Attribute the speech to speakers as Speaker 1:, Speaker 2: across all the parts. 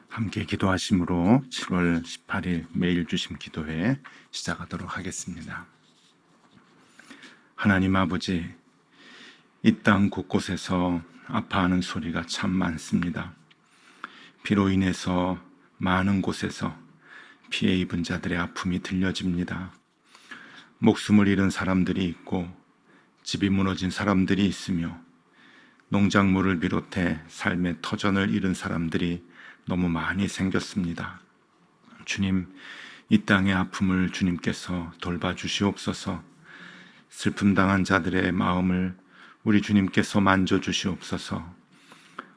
Speaker 1: 함께 기도하심으로 7월 18일 매일 주심 기도회 시작하도록 하겠습니다. 하나님 아버지, 이 땅 곳곳에서 아파하는 소리가 참 많습니다. 비로 인해서 많은 곳에서 피해 입은 자들의 아픔이 들려집니다. 목숨을 잃은 사람들이 있고 집이 무너진 사람들이 있으며 농작물을 비롯해 삶의 터전을 잃은 사람들이 너무 많이 생겼습니다. 주님, 이 땅의 아픔을 주님께서 돌봐주시옵소서. 슬픔 당한 자들의 마음을 우리 주님께서 만져주시옵소서.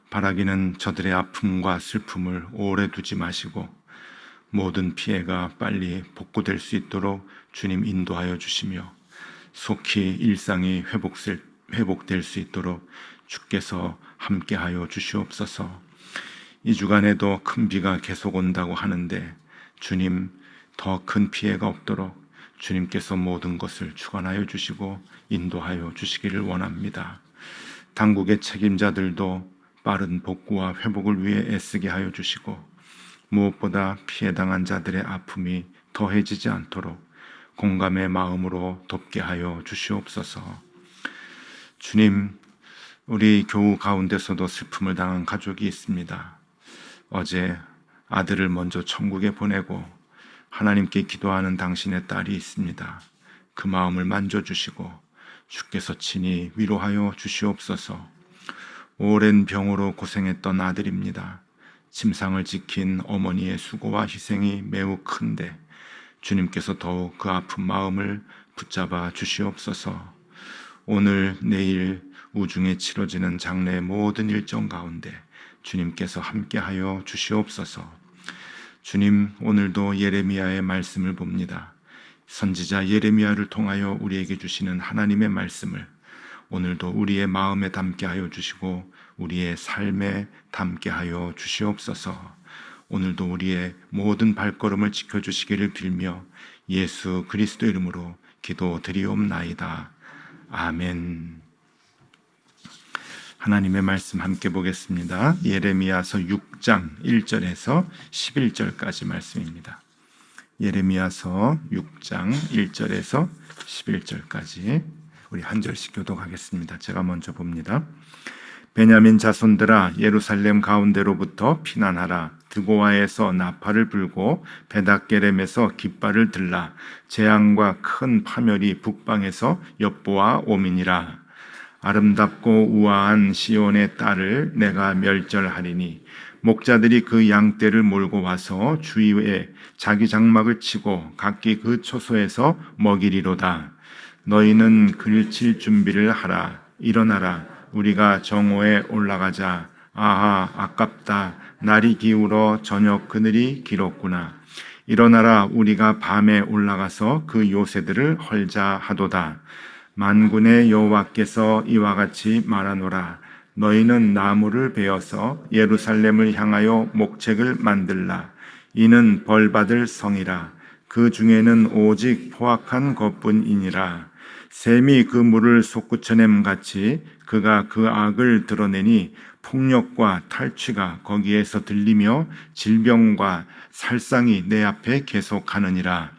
Speaker 1: 바라기는 저들의 아픔과 슬픔을 오래 두지 마시고 모든 피해가 빨리 복구될 수 있도록 주님 인도하여 주시며 속히 일상이 회복될 수 있도록 주께서 함께하여 주시옵소서. 이 주간에도 큰 비가 계속 온다고 하는데 주님, 더 큰 피해가 없도록 주님께서 모든 것을 주관하여 주시고 인도하여 주시기를 원합니다. 당국의 책임자들도 빠른 복구와 회복을 위해 애쓰게 하여 주시고 무엇보다 피해당한 자들의 아픔이 더해지지 않도록 공감의 마음으로 돕게 하여 주시옵소서. 주님, 우리 교우 가운데서도 슬픔을 당한 가족이 있습니다. 어제 아들을 먼저 천국에 보내고 하나님께 기도하는 당신의 딸이 있습니다. 그 마음을 만져주시고 주께서 친히 위로하여 주시옵소서. 오랜 병으로 고생했던 아들입니다. 침상을 지킨 어머니의 수고와 희생이 매우 큰데 주님께서 더욱 그 아픈 마음을 붙잡아 주시옵소서. 오늘 내일 우중에 치러지는 장례의 모든 일정 가운데 주님께서 함께하여 주시옵소서. 주님, 오늘도 예레미야의 말씀을 봅니다. 선지자 예레미야를 통하여 우리에게 주시는 하나님의 말씀을 오늘도 우리의 마음에 담게 하여 주시고 우리의 삶에 담게 하여 주시옵소서. 오늘도 우리의 모든 발걸음을 지켜주시기를 빌며 예수 그리스도 이름으로 기도드리옵나이다. 아멘. 하나님의 말씀 함께 보겠습니다. 예레미야서 6장 1절에서 11절까지 말씀입니다. 예레미야서 6장 1절에서 11절까지 우리 한 절씩 교독하겠습니다. 제가 먼저 봅니다. 베냐민 자손들아, 예루살렘 가운데로부터 피난하라. 드고아에서 나팔을 불고 베닥게렘에서 깃발을 들라. 재앙과 큰 파멸이 북방에서 엿보아 오미니라. 아름답고 우아한 시온의 딸을 내가 멸절하리니 목자들이 그 양떼를 몰고 와서 주위에 자기 장막을 치고 각기 그 초소에서 먹이리로다. 너희는 글칠 준비를 하라. 일어나라. 우리가 정오에 올라가자. 아하, 아깝다. 날이 기울어 저녁 그늘이 길었구나. 일어나라. 우리가 밤에 올라가서 그 요새들을 헐자 하도다. 만군의 여호와께서 이와 같이 말하노라. 너희는 나무를 베어서 예루살렘을 향하여 목책을 만들라. 이는 벌받을 성이라. 그 중에는 오직 포악한 것뿐이니라. 샘이 그 물을 솟구쳐냄 같이 그가 그 악을 드러내니 폭력과 탈취가 거기에서 들리며 질병과 살상이 내 앞에 계속하느니라.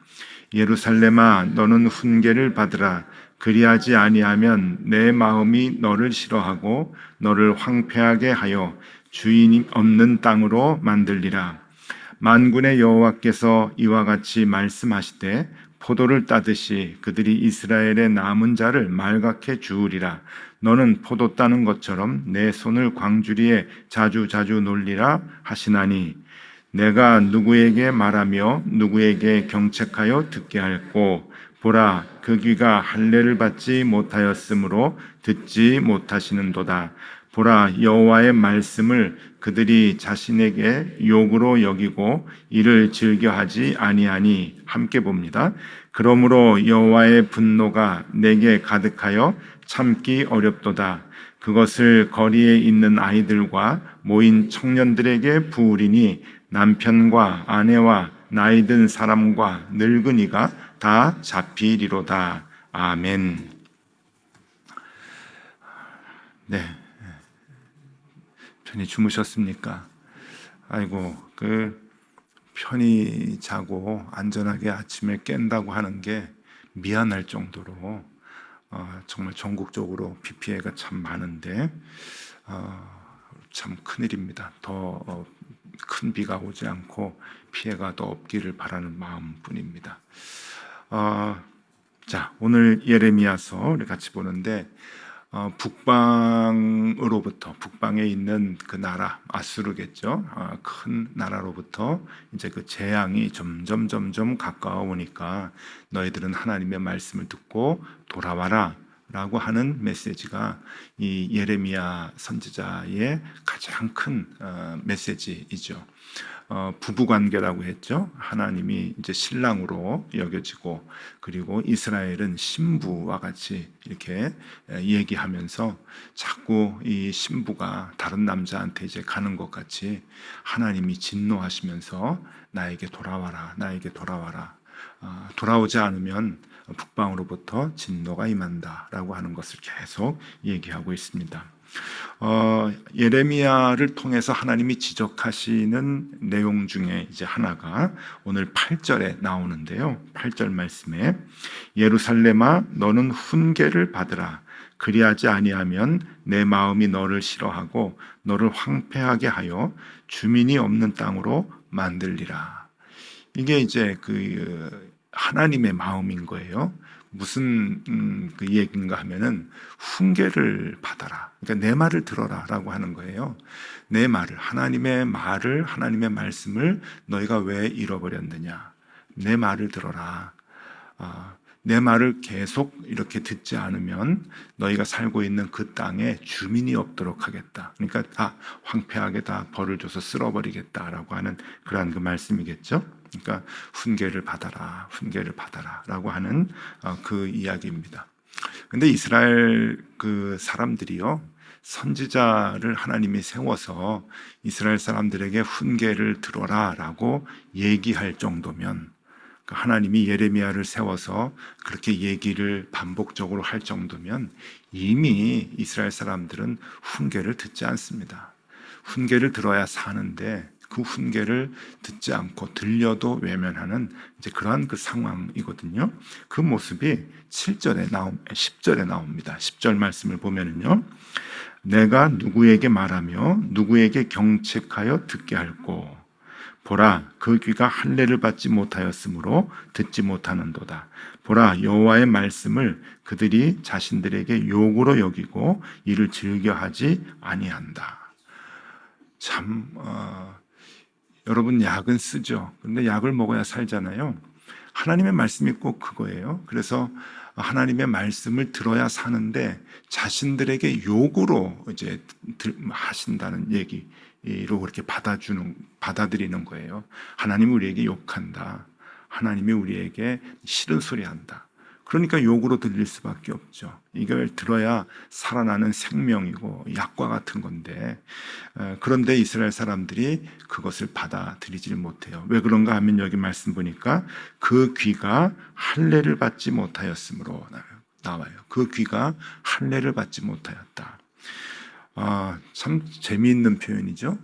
Speaker 1: 예루살렘아, 너는 훈계를 받으라. 그리하지 아니하면 내 마음이 너를 싫어하고 너를 황폐하게 하여 주인이 없는 땅으로 만들리라. 만군의 여호와께서 이와 같이 말씀하시되 포도를 따듯이 그들이 이스라엘의 남은 자를 말갛게 주우리라. 너는 포도 따는 것처럼 내 손을 광주리에 자주자주 놀리라 하시나니 내가 누구에게 말하며 누구에게 경책하여 듣게 할꼬. 보라, 그 귀가 할례를 받지 못하였으므로 듣지 못하시는도다. 보라, 여호와의 말씀을 그들이 자신에게 욕으로 여기고 이를 즐겨하지 아니하니. 함께 봅니다. 그러므로 여호와의 분노가 내게 가득하여 참기 어렵도다. 그것을 거리에 있는 아이들과 모인 청년들에게 부으리니 남편과 아내와 나이 든 사람과 늙은이가 다 잡히리로다. 아멘. 네, 편히 주무셨습니까? 아이고, 편히 자고 안전하게 아침에 깬다고 하는 게 미안할 정도로 정말 전국적으로 비 피해가 참 많은데 참 큰일입니다. 더 큰 비가 오지 않고 피해가 더 없기를 바라는 마음뿐입니다. 자, 오늘 예레미야서 우리 같이 보는데 북방에 있는 그 나라 아수르겠죠. 큰 나라로부터 이제 그 재앙이 점점 가까워 오니까 너희들은 하나님의 말씀을 듣고 돌아와라 라고 하는 메시지가 이 예레미야 선지자의 가장 큰 메시지이죠. 부부 관계라고 했죠. 하나님이 이제 신랑으로 여겨지고, 그리고 이스라엘은 신부와 같이 이렇게 얘기하면서 자꾸 이 신부가 다른 남자한테 이제 가는 것 같이 하나님이 진노하시면서 나에게 돌아와라, 나에게 돌아와라. 돌아오지 않으면 북방으로부터 진노가 임한다라고 하는 것을 계속 얘기하고 있습니다. 예레미야를 통해서 하나님이 지적하시는 내용 중에 이제 하나가 오늘 8절에 나오는데요. 8절 말씀에 예루살렘아 너는 훈계를 받으라. 그리하지 아니하면 내 마음이 너를 싫어하고 너를 황폐하게 하여 주민이 없는 땅으로 만들리라. 이게 이제 하나님의 마음인 거예요. 무슨 그 얘기인가 하면은 훈계를 받아라. 그러니까 내 말을 들어라라고 하는 거예요. 내 말을, 하나님의 말씀을 너희가 왜 잃어버렸느냐? 내 말을 들어라. 내 말을 계속 이렇게 듣지 않으면 너희가 살고 있는 그 땅에 주민이 없도록 하겠다. 그러니까 다 황폐하게 다 벌을 줘서 쓸어버리겠다라고 하는 그러한 그 말씀이겠죠. 그러니까 훈계를 받아라, 훈계를 받아라라고 하는 그 이야기입니다. 근데 이스라엘 그 사람들이요, 선지자를 하나님이 세워서 이스라엘 사람들에게 훈계를 들어라라고 얘기할 정도면, 하나님이 예레미야를 세워서 그렇게 얘기를 반복적으로 할 정도면 이미 이스라엘 사람들은 훈계를 듣지 않습니다. 훈계를 들어야 사는데 그 훈계를 듣지 않고 들려도 외면하는 이제 그러한 그 상황이거든요. 그 모습이 10절에 나옵니다. 10절 말씀을 보면은요. 내가 누구에게 말하며 누구에게 경책하여 듣게 할꼬. 보라, 그 귀가 할례를 받지 못하였으므로 듣지 못하는도다. 보라, 여호와의 말씀을 그들이 자신들에게 욕으로 여기고 이를 즐겨하지 아니한다. 참 여러분 약은 쓰죠. 그런데 약을 먹어야 살잖아요. 하나님의 말씀이 꼭 그거예요. 그래서 하나님의 말씀을 들어야 사는데 자신들에게 욕으로 이제 하신다는 얘기로 그렇게 받아들이는 거예요. 하나님이 우리에게 욕한다. 하나님이 우리에게 싫은 소리 한다. 그러니까 욕으로 들릴 수밖에 없죠. 이걸 들어야 살아나는 생명이고 약과 같은 건데, 그런데 이스라엘 사람들이 그것을 받아들이질 못해요. 왜 그런가 하면 여기 말씀 보니까 그 귀가 할례를 받지 못하였으므로 나와요. 그 귀가 할례를 받지 못하였다. 참 재미있는 표현이죠.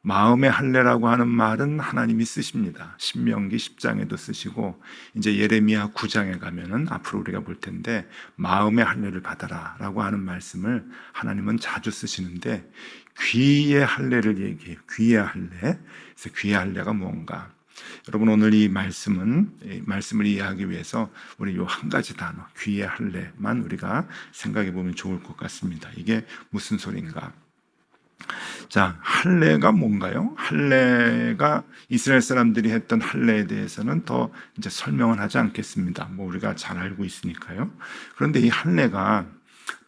Speaker 1: 마음의 할례라고 하는 말은 하나님이 쓰십니다. 신명기 10장에도 쓰시고 이제 예레미야 9장에 가면은 앞으로 우리가 볼 텐데 마음의 할례를 받아라라고 하는 말씀을 하나님은 자주 쓰시는데 귀의 할례를 얘기해요. 귀의 할례. 그래서 귀의 할례가 뭔가? 여러분 오늘 이 말씀을 이해하기 위해서 우리 요 한 가지 단어 귀의 할례만 우리가 생각해 보면 좋을 것 같습니다. 이게 무슨 소리인가? 자, 할례가 뭔가요? 할례가 이스라엘 사람들이 했던 할례에 대해서는 더 이제 설명을 하지 않겠습니다. 뭐 우리가 잘 알고 있으니까요. 그런데 이 할례가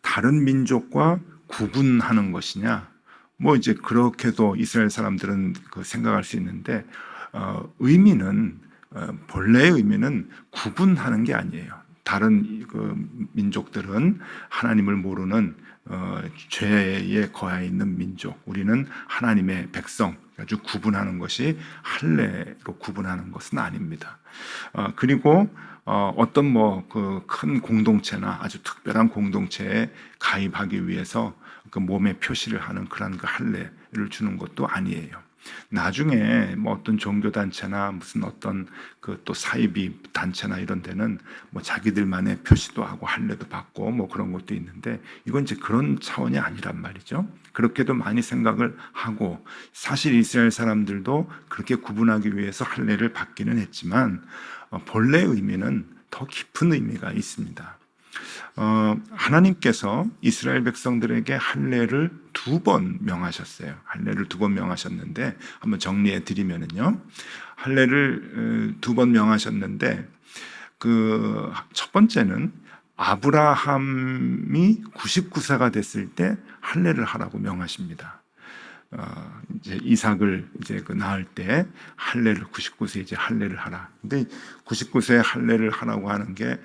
Speaker 1: 다른 민족과 구분하는 것이냐? 뭐 이제 그렇게도 이스라엘 사람들은 생각할 수 있는데 의미는 본래의 의미는 구분하는 게 아니에요. 다른 민족들은 하나님을 모르는 죄에 거해 있는 민족, 우리는 하나님의 백성, 아주 구분하는 것이 할례로 구분하는 것은 아닙니다. 그리고 어떤 뭐 그 큰 공동체나 아주 특별한 공동체에 가입하기 위해서 그 몸에 표시를 하는 그런 그 할례를 주는 것도 아니에요. 나중에 뭐 어떤 종교단체나 무슨 어떤 그 또 사이비 단체나 이런 데는 뭐 자기들만의 표시도 하고 할례도 받고 뭐 그런 것도 있는데, 이건 이제 그런 차원이 아니란 말이죠. 그렇게도 많이 생각을 하고, 사실 이스라엘 사람들도 그렇게 구분하기 위해서 할례를 받기는 했지만 본래 의미는 더 깊은 의미가 있습니다. 하나님께서 이스라엘 백성들에게 할례를 2번 명하셨어요. 할례를 2번 명하셨는데, 한번 정리해 드리면은요, 할례를 2번 명하셨는데, 그 첫 번째는 아브라함이 99세가 됐을 때 할례를 하라고 명하십니다. 이제 이삭을 이제 그 낳을 때 할례를 99세 이제 할례를 하라. 근데 99세 할례를 하라고 하는 게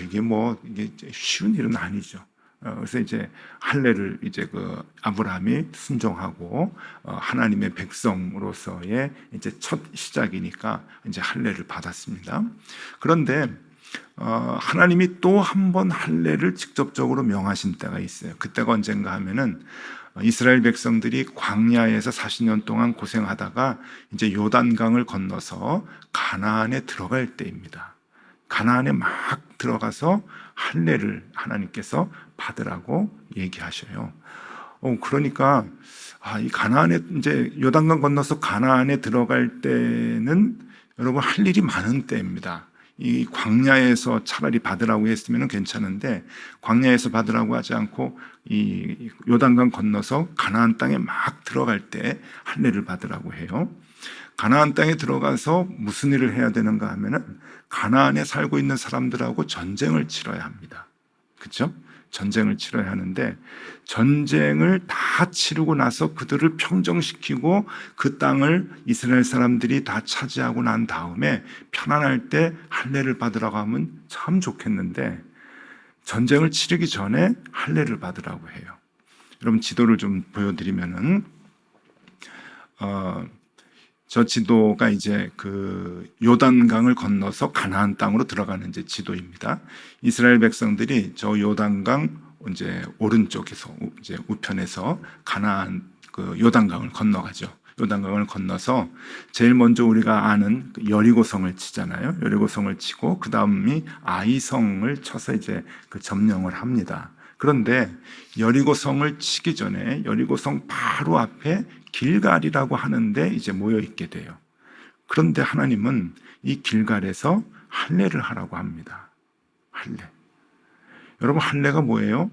Speaker 1: 이게 뭐 이게 쉬운 일은 아니죠. 그래서 이제 할례를 이제 그 아브라함이 순종하고 하나님의 백성으로서의 이제 첫 시작이니까 이제 할례를 받았습니다. 그런데 하나님이 또 한 번 할례를 직접적으로 명하신 때가 있어요. 그때가 언젠가 하면은 이스라엘 백성들이 광야에서 40년 동안 고생하다가 이제 요단강을 건너서 가나안에 들어갈 때입니다. 가나안에 막 들어가서 할례를 하나님께서 받으라고 얘기하셔요. 그러니까 이 가나안에 이제 요단강 건너서 가나안에 들어갈 때는 여러분 할 일이 많은 때입니다. 이 광야에서 차라리 받으라고 했으면 괜찮은데, 광야에서 받으라고 하지 않고 이 요단강 건너서 가나안 땅에 막 들어갈 때 할례를 받으라고 해요. 가나안 땅에 들어가서 무슨 일을 해야 되는가 하면은 가나안에 살고 있는 사람들하고 전쟁을 치러야 합니다. 그렇죠? 전쟁을 치러야 하는데, 전쟁을 다 치르고 나서 그들을 평정시키고 그 땅을 이스라엘 사람들이 다 차지하고 난 다음에 편안할 때 할례를 받으라고 하면 참 좋겠는데, 전쟁을 치르기 전에 할례를 받으라고 해요. 여러분 지도를 좀 보여드리면은 저 지도가 이제 그 요단강을 건너서 가나안 땅으로 들어가는 이제 지도입니다. 이스라엘 백성들이 저 요단강 이제 오른쪽에서 이제 우편에서 가나안 그 요단강을 건너가죠. 요단강을 건너서 제일 먼저 우리가 아는 그 여리고성을 치잖아요. 여리고성을 치고 그 다음이 아이성을 쳐서 이제 그 점령을 합니다. 그런데 여리고성을 치기 전에 여리고성 바로 앞에 길갈이라고 하는데 이제 모여 있게 돼요. 그런데 하나님은 이 길갈에서 할례를 하라고 합니다. 할례. 여러분 할례가 뭐예요?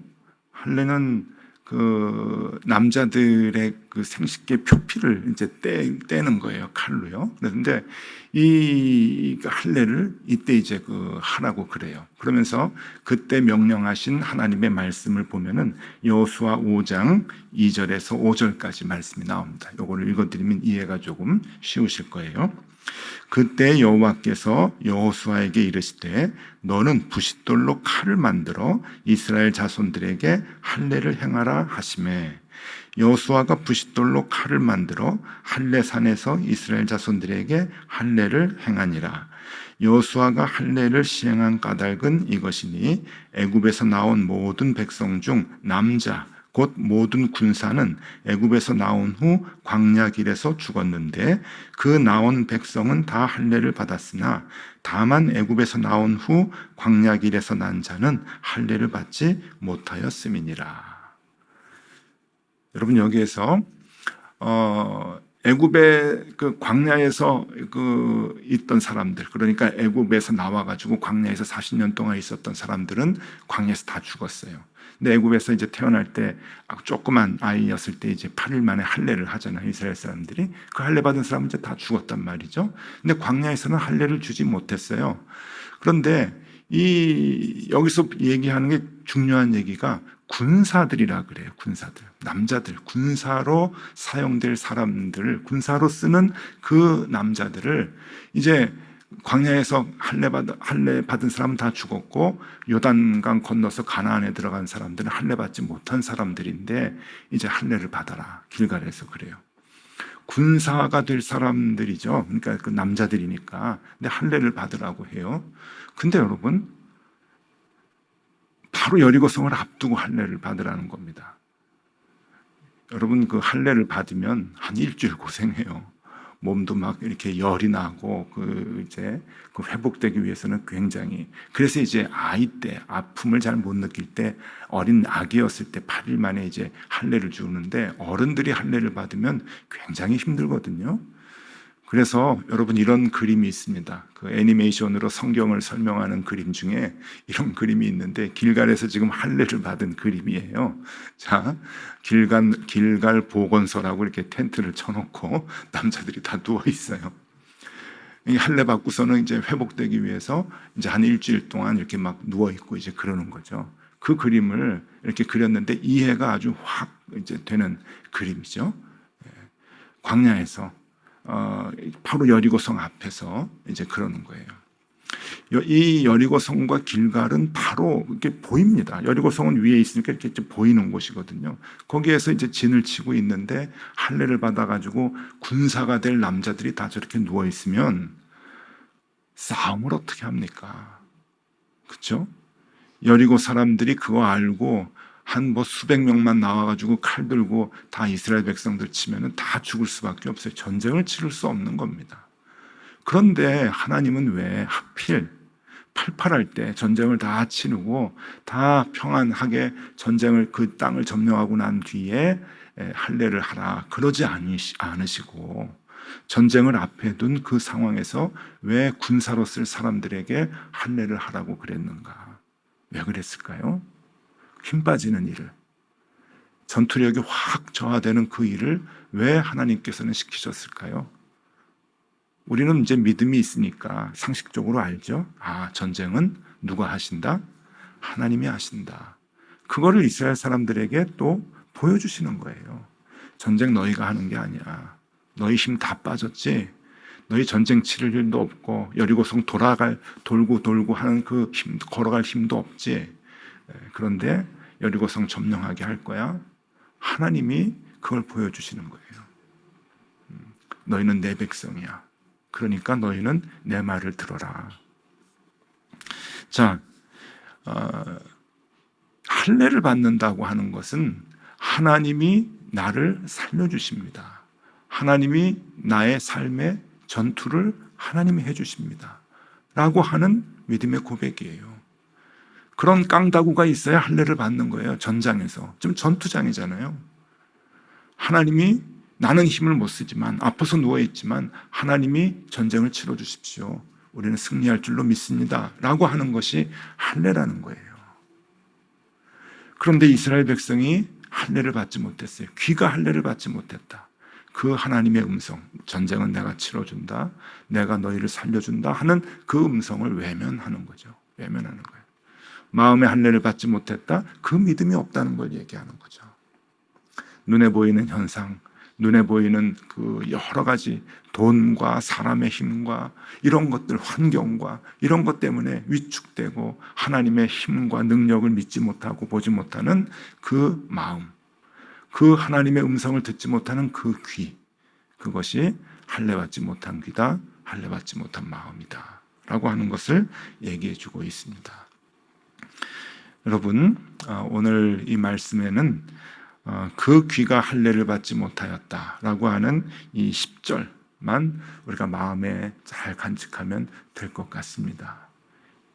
Speaker 1: 할례는 그 남자들의 그 생식기 표피를 이제 떼는 거예요, 칼로요. 그런데 이 할례를 이때 이제 그 하라고 그래요. 그러면서 그때 명령하신 하나님의 말씀을 보면은 여호수아 5장 2절에서 5절까지 말씀이 나옵니다. 요거를 읽어드리면 이해가 조금 쉬우실 거예요. 그때 여호와께서 여호수아에게 이르시되 너는 부싯돌로 칼을 만들어 이스라엘 자손들에게 할례를 행하라 하시매, 여호수아가 부싯돌로 칼을 만들어 할례산에서 이스라엘 자손들에게 할례를 행하니라. 여호수아가 할례를 시행한 까닭은 이것이니 애굽에서 나온 모든 백성 중 남자 곧 모든 군사는 애굽에서 나온 후 광야 길에서 죽었는데 그 나온 백성은 다 할례를 받았으나 다만 애굽에서 나온 후 광야 길에서 난 자는 할례를 받지 못하였음이니라. 여러분 여기에서 애굽의 그 광야에서 그 있던 사람들, 그러니까 애굽에서 나와가지고 광야에서 40년 동안 있었던 사람들은 광야에서 다 죽었어요. 근데 애굽에서 이제 태어날 때 조그만 아이였을 때 이제 8일 만에 할례를 하잖아요. 이스라엘 사람들이. 그 할례 받은 사람은 이제 다 죽었단 말이죠. 근데 광야에서는 할례를 주지 못했어요. 그런데 여기서 얘기하는 게 중요한 얘기가 군사들이라 그래요. 군사들, 남자들, 군사로 사용될 사람들, 군사로 쓰는 그 남자들을 이제 광야에서 할례 받은 사람은 다 죽었고 요단강 건너서 가나안에 들어간 사람들은 할례 받지 못한 사람들인데 이제 할례를 받아라. 길갈에서 그래요. 군사가 될 사람들이죠. 그러니까 그 남자들이니까. 근데 할례를 받으라고 해요. 근데 여러분 바로 여리고성을 앞두고 할례를 받으라는 겁니다. 여러분 그 할례를 받으면 한 일주일 고생해요. 몸도 막 이렇게 열이 나고 이제 회복되기 위해서는 굉장히, 그래서 이제 아이 때 아픔을 잘 못 느낄 때 어린 아기였을 때 8일 만에 이제 할례를 주는데 어른들이 할례를 받으면 굉장히 힘들거든요. 그래서 여러분 이런 그림이 있습니다. 그 애니메이션으로 성경을 설명하는 그림 중에 이런 그림이 있는데 길갈에서 지금 할례를 받은 그림이에요. 자, 길갈 보건소라고 이렇게 텐트를 쳐놓고 남자들이 다 누워 있어요. 이 할례 받고서는 이제 회복되기 위해서 이제 한 일주일 동안 이렇게 막 누워 있고 이제 그러는 거죠. 그 그림을 이렇게 그렸는데 이해가 아주 확 이제 되는 그림이죠. 광야에서 바로 여리고성 앞에서 이제 그러는 거예요. 이 여리고성과 길갈은 바로 이렇게 보입니다. 여리고성은 위에 있으니까 이렇게 보이는 곳이거든요. 거기에서 이제 진을 치고 있는데 할례를 받아가지고 군사가 될 남자들이 다 저렇게 누워 있으면 싸움을 어떻게 합니까? 그렇죠? 여리고 사람들이 그거 알고 한 수백 명만 나와가지고 칼 들고 다 이스라엘 백성들 치면은 다 죽을 수밖에 없어요. 전쟁을 치를 수 없는 겁니다. 그런데 하나님은 왜 하필 팔팔할 때 전쟁을 다 치르고 다 평안하게 전쟁을 그 땅을 점령하고 난 뒤에 할례를 하라 그러지 않으시고 전쟁을 앞에 둔 그 상황에서 왜 군사로 쓸 사람들에게 할례를 하라고 그랬는가? 왜 그랬을까요? 힘 빠지는 일을, 전투력이 확 저하되는 그 일을 왜 하나님께서는 시키셨을까요? 우리는 이제 믿음이 있으니까 상식적으로 알죠. 아, 전쟁은 누가 하신다? 하나님이 하신다. 그거를 이스라엘 사람들에게 또 보여주시는 거예요. 전쟁 너희가 하는 게 아니야. 너희 힘 다 빠졌지? 너희 전쟁 치를 일도 없고 여리고성 돌고 하는 그 힘, 걸어갈 힘도 없지? 그런데 여리고성 점령하게 할 거야. 하나님이 그걸 보여주시는 거예요. 너희는 내 백성이야. 그러니까 너희는 내 말을 들어라. 자, 할례를 받는다고 하는 것은 하나님이 나를 살려주십니다. 하나님이 나의 삶의 전투를 하나님이 해주십니다. 라고 하는 믿음의 고백이에요. 그런 깡다구가 있어야 할례를 받는 거예요. 전장에서. 지금 전투장이잖아요. 하나님이 나는 힘을 못 쓰지만 아파서 누워있지만 하나님이 전쟁을 치러주십시오. 우리는 승리할 줄로 믿습니다. 라고 하는 것이 할례라는 거예요. 그런데 이스라엘 백성이 할례를 받지 못했어요. 귀가 할례를 받지 못했다. 그 하나님의 음성, 전쟁은 내가 치러준다, 내가 너희를 살려준다 하는 그 음성을 외면하는 거죠. 외면하는 거예요. 마음의 할례를 받지 못했다? 그 믿음이 없다는 걸 얘기하는 거죠. 눈에 보이는 현상, 눈에 보이는 그 여러 가지 돈과 사람의 힘과 이런 것들, 환경과 이런 것 때문에 위축되고 하나님의 힘과 능력을 믿지 못하고 보지 못하는 그 마음, 그 하나님의 음성을 듣지 못하는 그 귀, 그것이 할례 받지 못한 귀다, 할례 받지 못한 마음이다 라고 하는 것을 얘기해 주고 있습니다. 여러분, 오늘 이 말씀에는 그 귀가 할례를 받지 못하였다라고 하는 이 10절만 우리가 마음에 잘 간직하면 될 것 같습니다.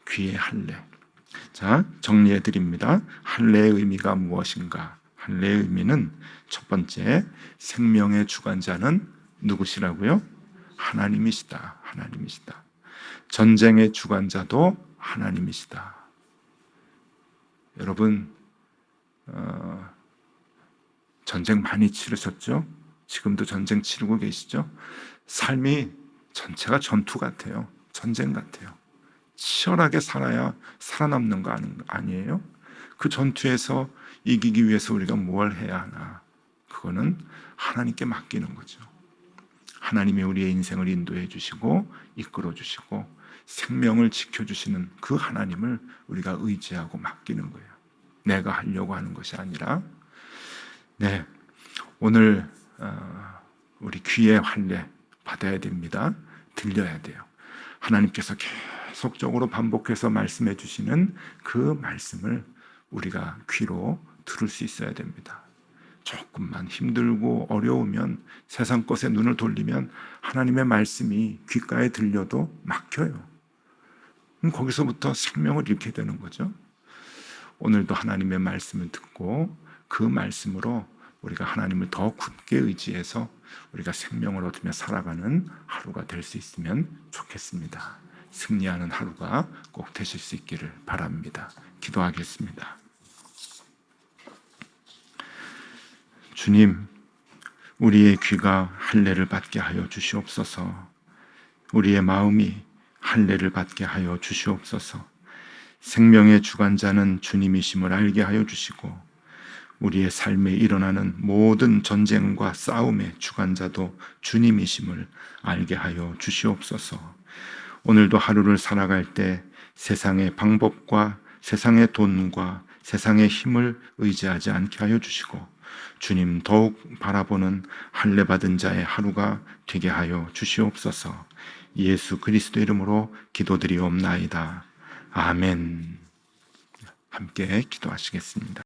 Speaker 1: 귀의 할례. 자, 정리해 드립니다. 할례의 의미가 무엇인가? 할례의 의미는 첫 번째, 생명의 주관자는 누구시라고요? 하나님이시다. 하나님이시다. 전쟁의 주관자도 하나님이시다. 여러분, 전쟁 많이 치르셨죠? 지금도 전쟁 치르고 계시죠? 삶이 전체가 전투 같아요. 전쟁 같아요. 치열하게 살아야 살아남는 거 아니에요? 그 전투에서 이기기 위해서 우리가 뭘 해야 하나? 그거는 하나님께 맡기는 거죠. 하나님이 우리의 인생을 인도해 주시고 이끌어 주시고 생명을 지켜주시는 그 하나님을 우리가 의지하고 맡기는 거예요. 내가 하려고 하는 것이 아니라. 네, 오늘 우리 귀의 할례 받아야 됩니다. 들려야 돼요. 하나님께서 계속적으로 반복해서 말씀해 주시는 그 말씀을 우리가 귀로 들을 수 있어야 됩니다. 조금만 힘들고 어려우면, 세상 것에 눈을 돌리면 하나님의 말씀이 귓가에 들려도 막혀요. 거기서부터 생명을 잃게 되는 거죠. 오늘도 하나님의 말씀을 듣고 그 말씀으로 우리가 하나님을 더 굳게 의지해서 우리가 생명을 얻으며 살아가는 하루가 될 수 있으면 좋겠습니다. 승리하는 하루가 꼭 되실 수 있기를 바랍니다. 기도하겠습니다. 주님, 우리의 귀가 할례를 받게 하여 주시옵소서. 우리의 마음이 할례를 받게 하여 주시옵소서. 생명의 주관자는 주님이심을 알게 하여 주시고, 우리의 삶에 일어나는 모든 전쟁과 싸움의 주관자도 주님이심을 알게 하여 주시옵소서. 오늘도 하루를 살아갈 때 세상의 방법과 세상의 돈과 세상의 힘을 의지하지 않게 하여 주시고, 주님 더욱 바라보는 할례 받은 자의 하루가 되게 하여 주시옵소서. 예수 그리스도 이름으로 기도드리옵나이다. 아멘. 함께 기도하시겠습니다.